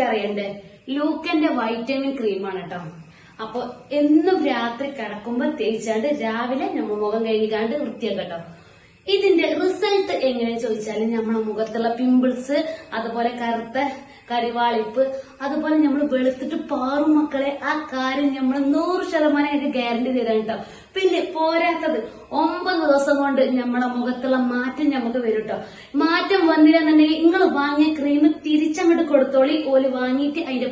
അറിയണ്ടേ? ലൂക്കന്റെ വൈറ്റമിൻ ക്രീമാണ് കേട്ടോ. അപ്പൊ എന്നും രാത്രി കിടക്കുമ്പോ തേച്ചാണ്ട് രാവിലെ നമ്മ മുഖം കഴുകിക്കാണ്ട് വൃത്തിയാക്കട്ടോ. ഇതിന്റെ റിസൾട്ട് എങ്ങനെ ചോദിച്ചാല് നമ്മളെ മുഖത്തുള്ള പിമ്പിൾസ്, അതുപോലെ കറുത്ത കരിവാളിപ്പ്, അതുപോലെ നമ്മൾ വെളുത്തിട്ട് പാറും മക്കളെ, ആ കാര്യം നമ്മൾ 100% ഗ്യാരണ്ടി തരാൻ കേട്ടോ. പിന്നെ പോരാത്തത് 9 ദിവസം കൊണ്ട് നമ്മളെ മുഖത്തുള്ള മാറ്റം നമുക്ക് വരും കേട്ടോ. മാറ്റം വന്നില്ലെന്നുണ്ടെങ്കിൽ നിങ്ങൾ വാങ്ങിയ ക്രീം തിരിച്ചങ്ങോട്ട് കൊടുത്തോളി. ഓല് വാങ്ങിയിട്ട് അതിന്റെ